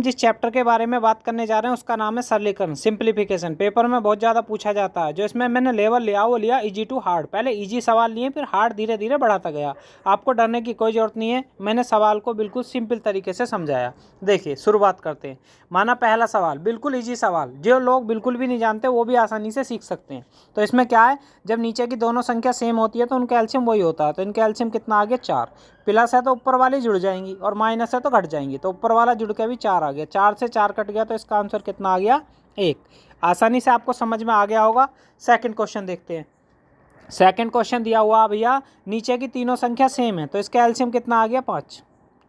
हम जिस चैप्टर के बारे में बात करने जा रहे हैं उसका नाम है सरलीकरण, सिंप्लीफिकेशन। पेपर में बहुत ज़्यादा पूछा जाता है। जो इसमें मैंने लेवल लिया वो लिया इजी टू हार्ड। पहले इजी सवाल लिए फिर हार्ड धीरे धीरे बढ़ाता गया। आपको डरने की कोई ज़रूरत नहीं है, मैंने सवाल को बिल्कुल सिंपल तरीके से समझाया। देखिए शुरुआत करते हैं। माना पहला सवाल बिल्कुल ईजी सवाल, जो लोग बिल्कुल भी नहीं जानते वो भी आसानी से सीख सकते हैं। तो इसमें क्या है, जब नीचे की दोनों संख्या सेम होती है तो उनका एलसीएम वही होता है। तो इनका एलसीएम कितना आ गया 4। प्लस है तो ऊपर वाली जुड़ जाएंगी और माइनस है तो घट जाएंगी। तो ऊपर वाला जुड़ के भी 4 आ गया, 4 से 4 कट गया तो इसका आंसर कितना आ गया 1। आसानी से आपको समझ में आ गया होगा। सेकंड क्वेश्चन देखते हैं। सेकंड क्वेश्चन दिया हुआ भैया नीचे की तीनों संख्या सेम है तो इसका एलसीएम कितना आ गया 5।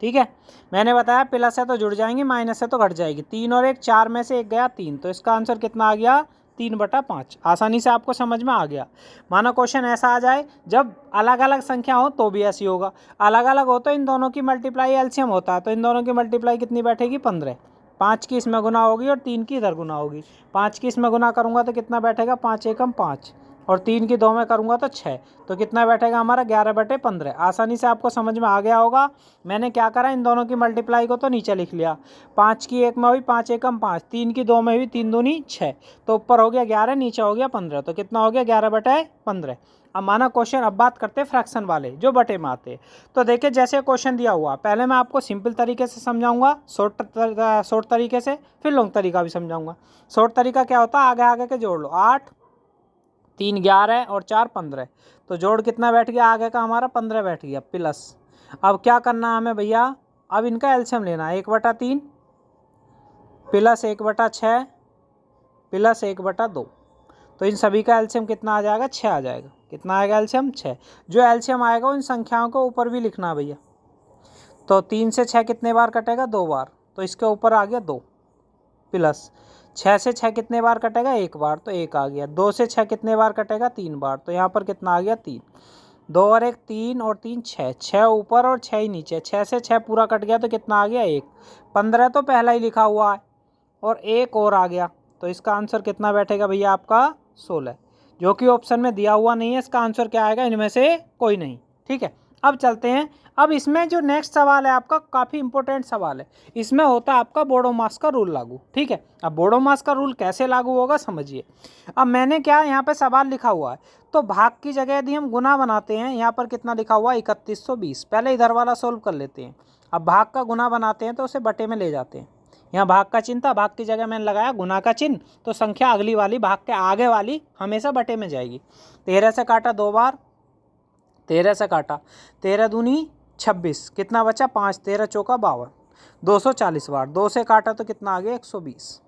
ठीक है, मैंने बताया प्लस है तो जुड़ जाएंगी, माइनस है तो घट जाएगी। 3 और 1 4 में से 1 गया 3, तो इसका आंसर कितना आ गया 3/5। आसानी से आपको समझ में आ गया। माना क्वेश्चन ऐसा आ जाए जब अलग अलग संख्या हो तो भी ऐसी होगा, अलग अलग हो तो इन दोनों की मल्टीप्लाई एलसीएम होता है। तो इन दोनों की मल्टीप्लाई कितनी बैठेगी 15। 5 की इसमें गुना होगी और 3 की इधर गुना होगी। 5 की इसमें गुना करूँगा तो कितना बैठेगा 5 एकम 5 और 3 की 2 में करूँगा तो 6। तो कितना बैठेगा हमारा 11/15। आसानी से आपको समझ में आ गया होगा। मैंने क्या करा, इन दोनों की मल्टीप्लाई को तो नीचे लिख लिया। 5 की 1 में हुई 5 एकम 5, 3 की 2 में हुई 3 दूनी 6। तो ऊपर हो गया 11, नीचे हो गया 15। तो कितना हो गया 11/15। अब माना क्वेश्चन, अब बात करते हैं फ्रैक्शन वाले जो बटे में आते। तो देखिए जैसे क्वेश्चन दिया हुआ, पहले मैं आपको सिंपल तरीके से समझाऊंगा, शॉर्ट तरीके से, फिर लॉन्ग तरीका भी समझाऊंगा। शॉर्ट तरीका क्या होता है, आगे आगे के जोड़ लो। 8 3 11 और 4 15। तो जोड़ कितना बैठ गया आगे का हमारा 15 बैठ गया प्लस। अब क्या करना है हमें भैया, अब इनका एलसीएम लेना है। 1/3 प्लस 1/6 प्लस 1/2। तो इन सभी का एलसीएम कितना आ जाएगा 6 आ जाएगा। कितना आएगा एलसीएम 6। जो एलसीएम आएगा उन संख्याओं को ऊपर भी लिखना है भैया। तो 3 से 6 कितने बार कटेगा 2 बार, तो इसके ऊपर आ गया 2 प्लस 6 से 6 कितने बार कटेगा 1 बार, तो 1 आ गया। 2 से 6 कितने बार कटेगा 3 बार, तो यहाँ पर कितना आ गया 3। 2 और 1 3 और 3 6, 6 ऊपर और 6 ही नीचे। 6 से 6 पूरा कट गया तो कितना आ गया 1। 15 तो पहला ही लिखा हुआ है और 1 और आ गया। तो इसका आंसर कितना बैठेगा भैया आपका 16, जो कि ऑप्शन में दिया हुआ नहीं है। इसका आंसर क्या आएगा, इनमें से कोई नहीं। ठीक है, अब चलते हैं। अब इसमें जो नेक्स्ट सवाल है आपका काफ़ी इंपॉर्टेंट सवाल है। इसमें होता है आपका बोडोमास का रूल लागू। ठीक है, अब बोडोमास का रूल कैसे लागू होगा समझिए। अब मैंने क्या यहाँ पे सवाल लिखा हुआ है, तो भाग की जगह यदि हम गुना बनाते हैं, यहाँ पर कितना लिखा हुआ है 3120। पहले इधर वाला सोल्व कर लेते हैं। अब भाग का गुना बनाते हैं तो उसे बटे में ले जाते हैं। यहाँ भाग का चिन्ह था, भाग की जगह मैंने लगाया गुना का चिन्ह, तो संख्या अगली वाली भाग के आगे वाली हमेशा बटे में जाएगी। 13 से काटा 2 बार, 13 से काटा, 13 दूनी 26, कितना बचा 5, 13 चौका 52, 240 बार। 2 से काटा तो कितना आ गया 120।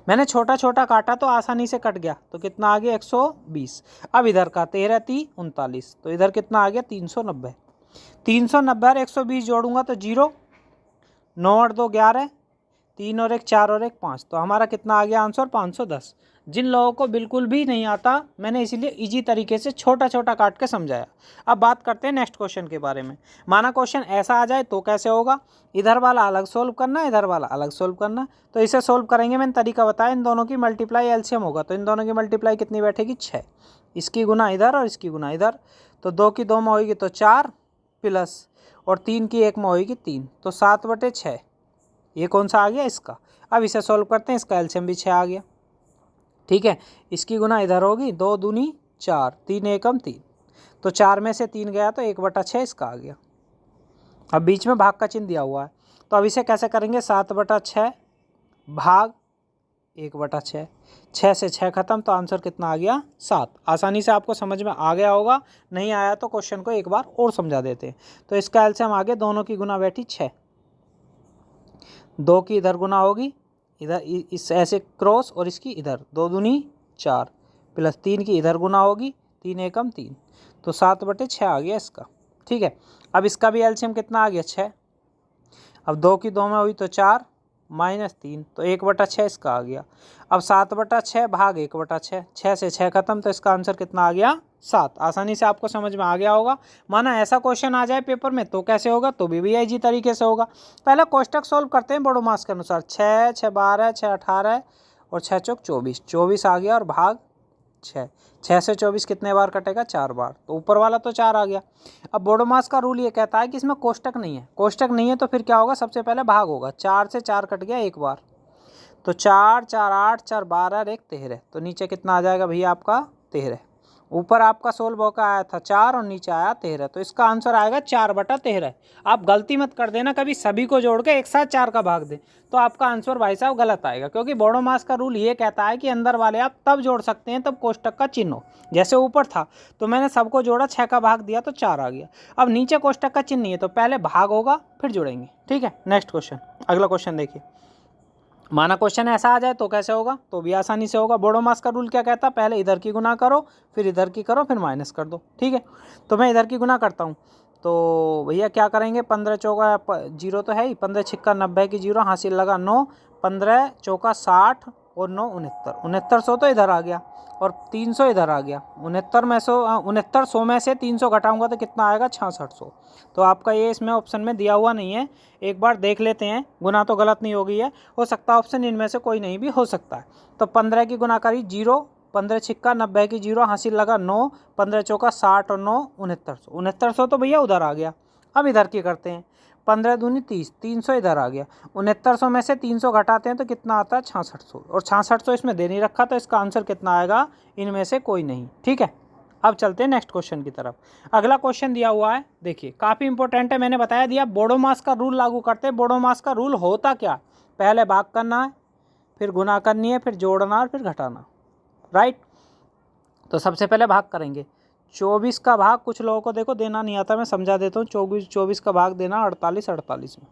मैंने छोटा छोटा काटा तो आसानी से कट गया, तो कितना आ गया 120। अब इधर का 13 3 39, तो इधर कितना आ गया 390। 390 और 120 जोड़ूंगा तो 0, 9 और 2 11, 3 और 1 4 और 1 5। तो हमारा कितना आ गया आंसर 510। जिन लोगों को बिल्कुल भी नहीं आता, मैंने इसीलिए इजी तरीके से छोटा छोटा काट के समझाया। अब बात करते हैं नेक्स्ट क्वेश्चन के बारे में। माना क्वेश्चन ऐसा आ जाए तो कैसे होगा, इधर वाला अलग सोल्व करना, इधर वाला अलग सोल्व करना। तो इसे सोल्व करेंगे, मैंने तरीका बताया। इन दोनों की मल्टीप्लाई एलसीएम होगा, तो इन दोनों की मल्टीप्लाई कितनी बैठेगी 6। इसकी गुना इधर और इसकी गुना इधर, तो 2 की 2 में होगी तो 4 प्लस, और 3 की 1 में होगी 3, तो 7/6। ये कौन सा आ गया इसका। अब इसे सोल्व करते हैं, इसका एलसीएम भी 6 आ गया। ठीक है, इसकी गुना इधर होगी, 2 दूनी 4, 3 एकम 3, तो 4 में से 3 गया तो 1/6 इसका आ गया। अब बीच में भाग का चिन्ह दिया हुआ है, तो अब इसे कैसे करेंगे, 7/6 भाग 1/6। 6 से 6 खत्म, तो आंसर कितना आ गया 7। आसानी से आपको समझ में आ गया होगा। नहीं आया तो क्वेश्चन को एक बार और समझा देते हैं। तो इसका एलसीएम आगे, दोनों की गुना बैठी 6, 2 की इधर गुना होगी, इधर इस ऐसे क्रॉस, और इसकी इधर 2 दूनी 4 प्लस 3 की इधर गुना होगी, 3 एकम 3, तो 7/6 आ गया इसका। ठीक है, अब इसका भी एलसीएम कितना आ गया 6। अब 2 की 2 में हुई तो 4 माइनस 3, तो 1/6 इसका आ गया। अब 7/6 भाग 1/6, 6 से 6 खत्म, तो इसका आंसर कितना आ गया 7। आसानी से आपको समझ में आ गया होगा। माना ऐसा क्वेश्चन आ जाए पेपर में तो कैसे होगा, तो भी इजी तरीके से होगा। पहले कोष्टक सोल्व करते हैं बोडोमास के अनुसार। 6 6 12 6 18 और 6 चौक 24, 24 आ गया, और भाग 6। 6 से 24 कितने बार कटेगा? 4 बार। तो ऊपर वाला तो 4 आ गया। अब बोडोमास का रूल ये कहता है कि इसमें कोष्टक नहीं है। कोष्टक नहीं है तो फिर क्या होगा? सबसे पहले भाग होगा। 4 से 4 कट गया एक बार, तो 4 4 8 4 12 और 1 13। तो नीचे कितना आ जाएगा भैया आपका? 13। ऊपर आपका 16 का आया था 4 और नीचे आया 13, तो इसका आंसर आएगा 4/13। आप गलती मत कर देना कभी सभी को जोड़ के एक साथ 4 का भाग दें, तो आपका आंसर भाई साहब गलत आएगा, क्योंकि बोडोमास का रूल ये कहता है कि अंदर वाले आप तब जोड़ सकते हैं तब कोष्टक का चिन्ह हो। जैसे ऊपर था तो मैंने सबको जोड़ा, 6 का भाग दिया तो 4 आ गया। अब नीचे कोष्टक का चिन्ह नहीं है तो पहले भाग होगा फिर जोड़ेंगे। ठीक है, नेक्स्ट क्वेश्चन, अगला क्वेश्चन देखिए। माना क्वेश्चन ऐसा आ जाए तो कैसे होगा? तो भी आसानी से होगा। बोडोमास का रूल क्या कहता है? पहले इधर की गुना करो, फिर इधर की करो, फिर माइनस कर दो। ठीक है, तो मैं इधर की गुना करता हूँ। तो भैया क्या करेंगे? 15 चौका 0 तो है ही, 15 छिक्का 90 की 0, हासिल लगा 9, 15 चौका 60 और 9 69। 6900 तो इधर आ गया और 300 इधर आ गया। 6900 में से 300 घटाऊंगा तो कितना आएगा? 6600। तो आपका ये इसमें ऑप्शन में दिया हुआ नहीं है, एक बार देख लेते हैं। गुना तो गलत नहीं हो गई है, हो सकता है ऑप्शन इनमें से कोई नहीं भी हो सकता है। तो 15 की गुना करी 0, 15 छिक्का 90 की 0, हासिल लगा 9, 15 चौका 60 और 9 6900। 6900 तो भैया उधर आ गया। अब इधर की करते हैं, 15 दूनी 30, 300 इधर आ गया। 6900 में से 300 घटाते हैं तो कितना आता है? 6600। और 6600 इसमें दे नहीं रखा, तो इसका आंसर कितना आएगा? इनमें से कोई नहीं। ठीक है, अब चलते हैं नेक्स्ट क्वेश्चन की तरफ। अगला क्वेश्चन दिया हुआ है, देखिए काफ़ी इंपॉर्टेंट है। मैंने बताया दिया बोडोमास का रूल लागू करते हैं। बोडोमास का रूल होता क्या? पहले भाग करना है, फिर गुना करनी है, फिर जोड़ना और फिर घटाना। राइट, तो सबसे पहले भाग करेंगे। 24 का भाग कुछ लोगों को देखो देना नहीं आता, मैं समझा देता हूँ। 24 का भाग देना 48 48 में।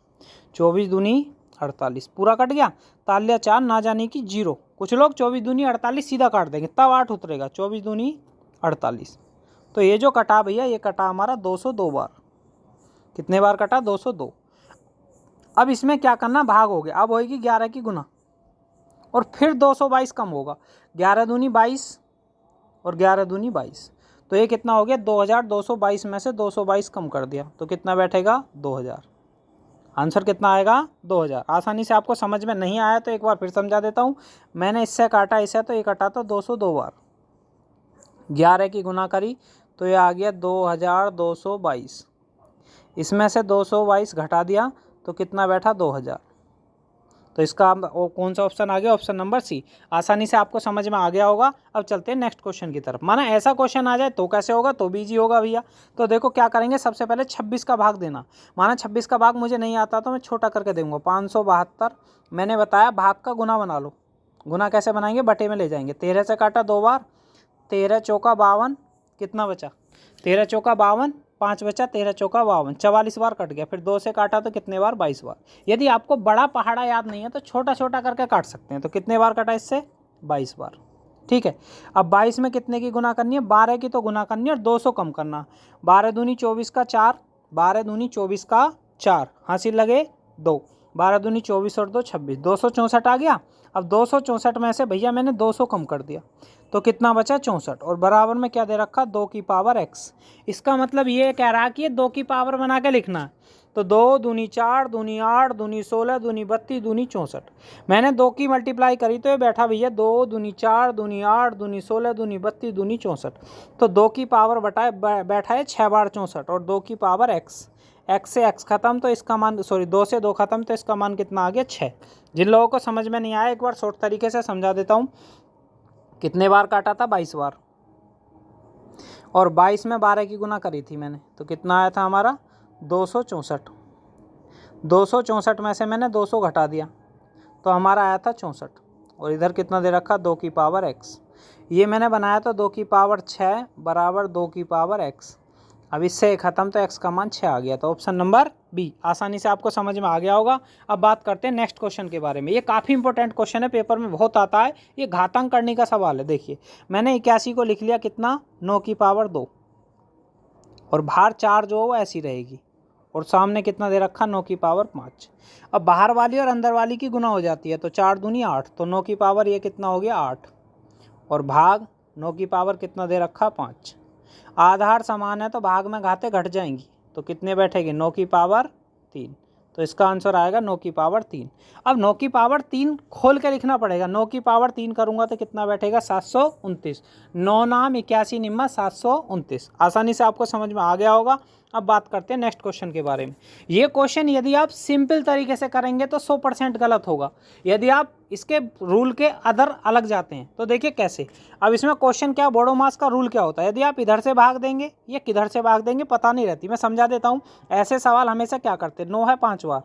24 दूनी 48, पूरा कट गया। तालिया 4 ना जाने की 0। कुछ लोग 24 दूनी 48 सीधा काट देंगे, तब 8 उतरेगा। 24 दूनी 48, तो ये जो कटा भैया, ये कटा हमारा 202 बार। कितने बार कटा? 202। अब इसमें क्या करना? भाग हो गया, अब होगी 11 की गुना और फिर 222 कम होगा। 11 दूनी 22 और 11 दूनी 22, तो ये कितना हो गया? 2222 में से 222 कम कर दिया तो कितना बैठेगा? 2000। आंसर कितना आएगा? 2000। आसानी से आपको समझ में नहीं आया तो एक बार फिर समझा देता हूँ। मैंने इससे काटा इसे, तो ये कटा तो 202 बार। 11 की गुना करी तो ये आ गया 2222। इसमें से 222 घटा दिया तो कितना बैठा? 2000। तो इसका कौन सा ऑप्शन आ गया? Option number C. आसानी से आपको समझ में आ गया होगा। अब चलते हैं नेक्स्ट क्वेश्चन की तरफ। माना ऐसा क्वेश्चन आ जाए तो कैसे होगा? तो भी इजी होगा भैया। तो देखो क्या करेंगे, सबसे पहले 26 का भाग देना। माना 26 का भाग मुझे नहीं आता तो मैं छोटा करके दूंगा, 572। मैंने बताया भाग का गुना बना लो। गुना कैसे बनाएंगे? बटे में ले जाएंगे। 13 से काटा 2 बार, 13 चौका 52, कितना बचा? 13 चौका 52, 5 बचा, 13 चौका 52, 44 बार कट गया। फिर 2 से काटा तो कितने बार? 22 बार। यदि आपको बड़ा पहाड़ा याद नहीं है तो छोटा छोटा करके काट सकते हैं। तो कितने बार कटा इससे? 22 बार। ठीक है, अब 22 में कितने की गुना करनी है? 12 की तो गुना करनी है और 200 कम करना। 12 दूनी 24 का 4, 12 दूनी 24 का 4, हासिल लगे 2, 12 दूनी 24 और 2 26, 264 आ गया। अब 264 में से भैया मैंने 200 कम कर दिया तो कितना बचा? 64। और बराबर में क्या दे रखा? 2 की पावर x। इसका मतलब ये कह रहा है कि ये 2 की पावर बना के लिखना है। तो 2 दूनी 4, दूनी 8, दूनी 16, दूनी 32, दूनी 64। मैंने 2 की मल्टीप्लाई करी तो ये बैठा भैया 2 दूनी 4, दूनी 8, दूनी 16, दूनी 32, दूनी 64। तो 2 की पावर बैठा है 6 बार 64 और 2 की पावर x। x से x खत्म तो इसका मान, सॉरी 2 से 2 खत्म तो इसका मान कितना आ गया? 6। जिन लोगों को समझ में नहीं आया एक बार शॉर्ट तरीके से समझा देता हूँ। कितने बार काटा था? 22 बार। और 22 में 12 की गुना करी थी मैंने, तो कितना आया था हमारा? 264। 264 में से मैंने 200 घटा दिया तो हमारा आया था 64। और इधर कितना दे रखा? 2 की पावर x। ये मैंने बनाया तो 2 की पावर 6 बराबर 2 की पावर x। अब इससे ख़त्म तो x का मान 6 आ गया। तो ऑप्शन नंबर बी। आसानी से आपको समझ में आ गया होगा। अब बात करते हैं नेक्स्ट क्वेश्चन के बारे में। ये काफ़ी इंपॉर्टेंट क्वेश्चन है, पेपर में बहुत आता है। ये घातांक करने का सवाल है। देखिए मैंने 81 को लिख लिया कितना? 9 की पावर 2 और बाहर 4 जो वो ऐसी रहेगी और सामने कितना दे रखा? 9 की पावर 5। अब बाहर वाली और अंदर वाली की गुना हो जाती है तो 4 दूनी 8, तो 9 की पावर ये कितना हो गया? 8 और भाग 9 की पावर कितना दे रखा? 5। आधार समान है तो भाग में घाते घट जाएंगी तो कितने बैठेगी? 9 की पावर 3। तो इसका आंसर आएगा 9 की पावर 3। अब 9 की पावर 3 खोल के लिखना पड़ेगा। 9 की पावर 3 करूँगा तो कितना बैठेगा 729। 9 नाम 81 निम्मा 729। आसानी से आपको समझ में आ गया होगा। अब बात करते हैं नेक्स्ट क्वेश्चन के बारे में। ये क्वेश्चन यदि आप सिंपल तरीके से करेंगे तो 100% गलत होगा। यदि आप इसके रूल के अदर अलग जाते हैं तो देखिए कैसे। अब इसमें क्वेश्चन क्या, बोडो मास का रूल क्या होता है। यदि आप इधर से भाग देंगे या किधर से भाग देंगे पता नहीं रहती। मैं समझा देता हूँ। ऐसे सवाल हमेशा क्या करते हैं, 9 है 5 बार,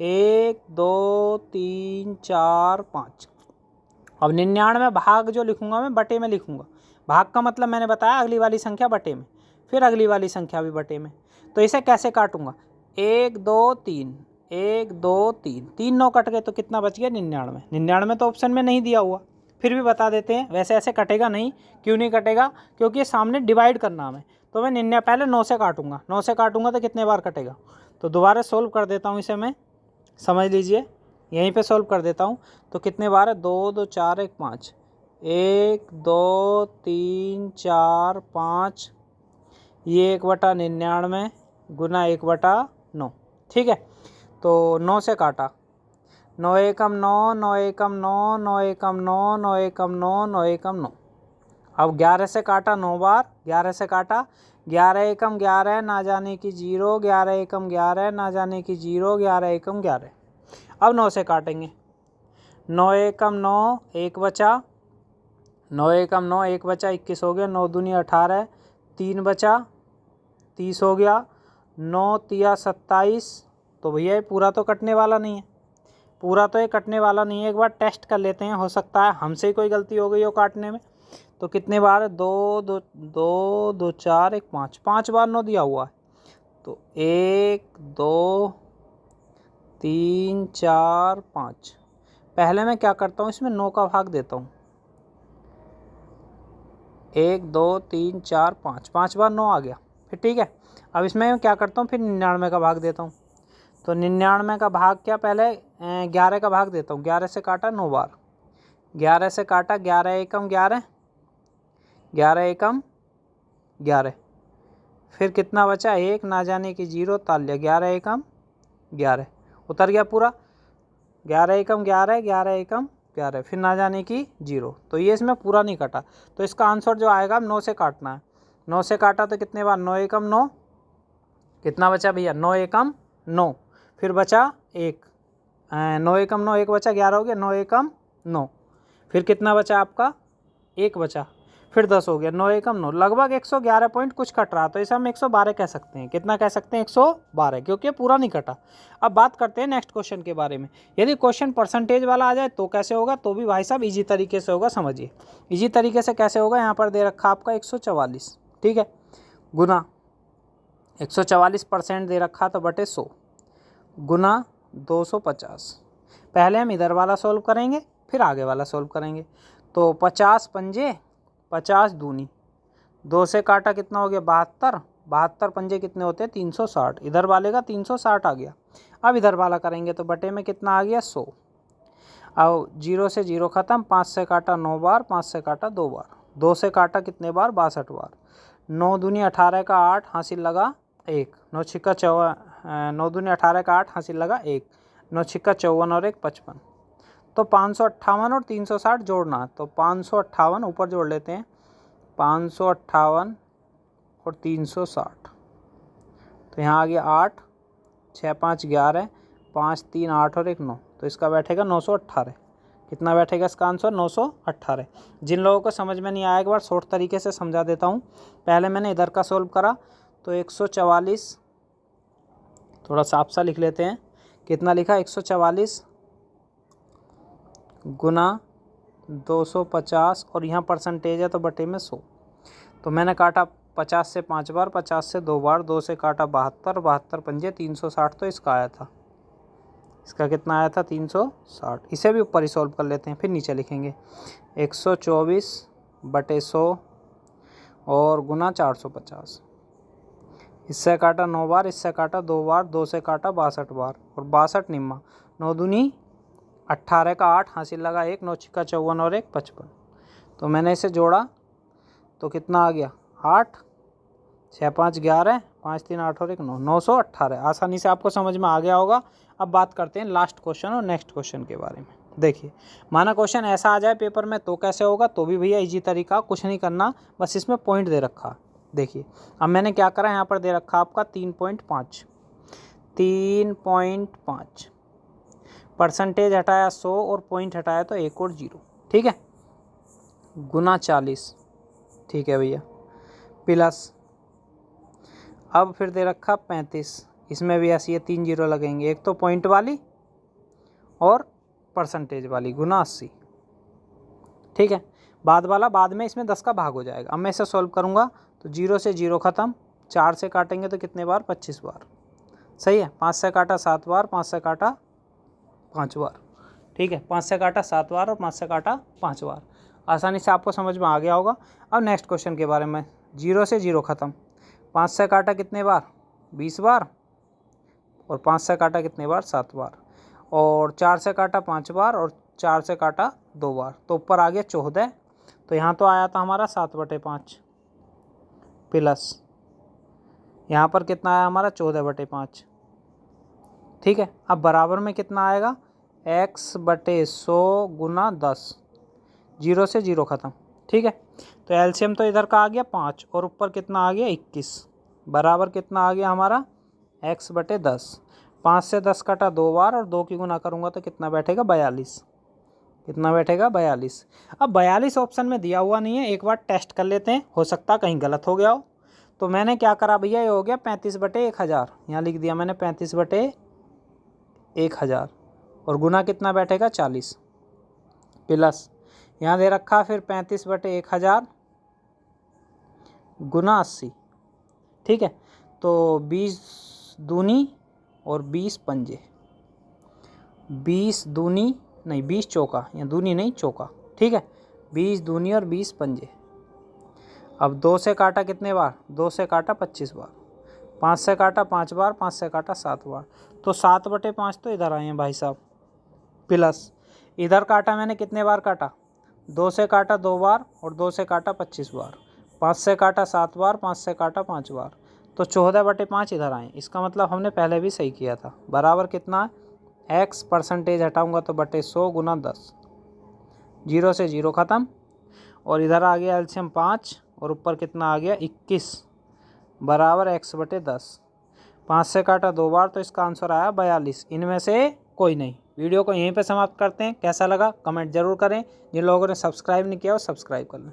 1 2 3 4 5। अब 99 भाग जो लिखूंगा मैं बटे में लिखूंगा। भाग का मतलब मैंने बताया अगली वाली संख्या बटे में, फिर अगली वाली संख्या भी बटे में। तो इसे कैसे काटूंगा, 1 2 3 1 2 3 3 9 कट गए तो कितना बच गया 99। 99 तो ऑप्शन में नहीं दिया हुआ, फिर भी बता देते हैं। वैसे ऐसे कटेगा नहीं, क्यों नहीं कटेगा, क्योंकि ये सामने डिवाइड करना हमें। तो मैं 99 पहले 9 से काटूंगा, 9 से काटूंगा तो कितने बार कटेगा। तो दोबारा सोल्व कर देता हूँ इसे मैं, समझ लीजिए यहीं पे सोल्व कर देता हूँ। तो कितने बार है, 2 2 4 1 5, 1 2 3 4 5, ये 1/99 गुना 1/9। ठीक है, तो 9 से काटा, 9 एकम 9 9 एकम 9 9 एकम 9 9 एकम 9 9 एकम 9। अब 11 से काटा 9 बार, 11 से काटा, 11 एकम 11 ना जाने की 0, 11 एकम 11 ना जाने की 0, 11 एकम 11। अब 9 से काटेंगे, 9 एकम 9 1 बचा, 9 एकम 9 1 बचा, 21 हो गया, 9 दूनी 18, 3 बचा 30 हो गया, 9 तिया 27। तो भैया ये पूरा तो कटने वाला नहीं है, पूरा तो ये कटने वाला नहीं है। एक बार टेस्ट कर लेते हैं, हो सकता है हमसे ही कोई गलती हो गई हो काटने में। तो कितने बार है, 2 2 2 2 4 1 5, 5 बार 9 दिया हुआ है। तो 1 2 3 4 5। पहले मैं क्या करता हूँ, इसमें 9 का भाग देता हूँ। 1 2 3 4 5, 5 बार 9 आ गया। फिर ठीक है, अब इसमें क्या करता हूँ, फिर 99 का भाग देता हूँ। तो 99 का भाग क्या, पहले 11 का भाग देता हूँ। 11 से काटा 9 बार, 11 से काटा, 11 एकम 11, 11 एकम 11। फिर कितना बचा, 1 ना जाने की 0 ताल लिया, 11 एकम 11 उतर गया पूरा, 11 एकम 11 11 एकम 11, फिर ना जाने की 0। तो ये इसमें पूरा नहीं कटा। तो इसका आंसर जो आएगा 9 से काटना है। 9 से काटा तो कितने बार, 9 एकम 9, कितना बचा भैया 9 एकम 9, फिर बचा 1, 9 एकम 9 1 बचा, 11 हो गया, 9 एकम 9, फिर कितना बचा आपका 1 बचा, फिर 10 हो गया, 9 एकम 9, लगभग 111 पॉइंट कुछ कट रहा। तो इसे हम 112 कह सकते हैं। कितना कह सकते हैं, 112, क्योंकि पूरा नहीं कटा। अब बात करते हैं नेक्स्ट क्वेश्चन के बारे में। यदि क्वेश्चन परसेंटेज वाला आ जाए तो कैसे होगा, तो भी भाई साहब ईजी तरीके से होगा। समझिए ईजी तरीके से कैसे होगा, यहाँ पर दे रखा आपका 144, ठीक है, गुना 144% दे रखा तो बटे 100 गुना 250। पहले हम इधर वाला सोल्व करेंगे, फिर आगे वाला सोल्व करेंगे। तो 50 पंजे 50 दूनी, 2 से काटा कितना हो गया 72, 72 पंजे कितने होते हैं 360, इधर वाले का 360 आ गया। अब इधर वाला करेंगे तो बटे में कितना आ गया 100। अब 0 से 0 ख़त्म, 5 से काटा 9 बार, 5 से काटा 2 बार, 2 से काटा कितने बार 62 बार, 9 दूनी 18 का 8 हासिल लगा 1, 9 छिक्का 9 दूनी 18 का 8 हासिल लगा 1, 9 छिक्का 54 और 1 55। तो 558 और 360 जोड़ना है। तो 558 ऊपर जोड़ लेते हैं, 558 और 360। तो यहाँ आ गया 8, 6 5 11, 5 3 8 और 1 9। तो इसका बैठेगा 918। कितना बैठेगा इसका आंसर 918। जिन लोगों को समझ में नहीं आया एक बार शॉर्ट तरीके से समझा देता हूँ। पहले मैंने इधर का सोल्व करा तो 144, थोड़ा साफ सा लिख लेते हैं। कितना लिखा 144 गुना 250 और यहाँ परसेंटेज है तो बटे में 100। तो मैंने काटा 50 से 5 बार, 50 से 2 बार, 2 से काटा 72, 72 पंजे 360। तो इसका आया था, इसका कितना आया था 360। इसे भी ऊपर ही सॉल्व कर लेते हैं, फिर नीचे लिखेंगे 124 बटे 100 और गुना 450। इससे काटा 9 बार, इससे काटा 2 बार, 2 से काटा 62 बार और 62 निम्मा, 9 दूनी 18 का 8 हासिल लगा 1, 9 छिक्का 54 और 1 55। तो मैंने इसे जोड़ा तो कितना आ गया 8, 6 5 11 5 3 8 और 1 9, 918। आसानी से आपको समझ में आ गया होगा। अब बात करते हैं लास्ट क्वेश्चन और नेक्स्ट क्वेश्चन के बारे में। देखिए, माना क्वेश्चन ऐसा आ जाए पेपर में तो कैसे होगा, तो भी भैया इजी तरीका, कुछ नहीं करना, बस इसमें पॉइंट दे रखा। देखिए अब मैंने क्या करा, यहाँ पर दे रखा आपका 3.5, 3.5 परसेंटेज हटाया 100 और पॉइंट हटाया तो 1 और 0, ठीक है, गुना 40, ठीक है भैया, प्लस अब फिर दे रखा 35, इसमें भी ऐसी है 3 0 लगेंगे, एक तो पॉइंट वाली और परसेंटेज वाली, गुना 80, ठीक है। बाद वाला बाद में इसमें 10 का भाग हो जाएगा। अब मैं इसे सॉल्व करूँगा तो 0 से 0 ख़त्म, 4 से काटेंगे तो कितने बार, 25 बार, सही है। 5 से काटा 7 बार, 5 से काटा 5 बार, ठीक है, 5 से काटा 7 बार और 5 से काटा 5 बार। आसानी से आपको समझ में आ गया होगा। अब नेक्स्ट क्वेश्चन के बारे में, 0 से 0 ख़त्म, 5 से काटा कितने बार, 20 बार, और 5 से काटा कितने बार, 7 बार, और 4 से काटा 5 बार और 4 से काटा 2 बार, तो ऊपर आ गया 14। तो यहाँ तो आया था हमारा 7/5 प्लस यहाँ पर कितना आया हमारा 14/5, ठीक है। अब बराबर में कितना आएगा, x/100 गुना 10, 0 से 0 ख़त्म, ठीक है। तो एलसीएम तो इधर का आ गया 5 और ऊपर कितना आ गया 21, बराबर कितना आ गया हमारा x/10। 5 से 10 कटा 2 बार और 2 की गुना करूँगा तो कितना बैठेगा, 42, कितना बैठेगा, 42। अब 42 ऑप्शन में दिया हुआ नहीं है, एक बार टेस्ट कर लेते हैं, हो सकता कहीं गलत हो गया हो। तो मैंने क्या करा भैया, ये हो गया 35/1000, यहाँ लिख दिया मैंने 35/1000 और गुना कितना बैठेगा 40, प्लस यहाँ दे रखा फिर 35/1000 गुना 80, ठीक है। तो 20 दूनी और 20 पंजे, 20 दूनी नहीं 20 चौका, या दूनी नहीं चौका, ठीक है, 20 दूनी और 20 पंजे। अब 2 से काटा कितने बार, 2 से काटा 25 बार, 5 से काटा 5 बार, 5 से काटा 7 बार, तो 7/5 तो इधर आए हैं भाई साहब, प्लस इधर काटा मैंने कितने बार काटा, 2 से काटा 2 बार और 2 से काटा 25 बार, 5 से काटा 7 बार, 5 से काटा 5 बार, तो 14/5 इधर आए। इसका मतलब हमने पहले भी सही किया था। बराबर कितना, x परसेंटेज हटाऊंगा तो /100 गुना 10, 0 से 0 ख़त्म, और इधर आ गया एलसीएम 5 और ऊपर कितना आ गया 21, बराबर x/10। 5 से काटा 2 बार तो इसका आंसर आया 42, इनमें से कोई नहीं। वीडियो को यहीं पे समाप्त करते हैं। कैसा लगा कमेंट ज़रूर करें। जिन लोगों ने सब्सक्राइब नहीं किया वो सब्सक्राइब कर लें।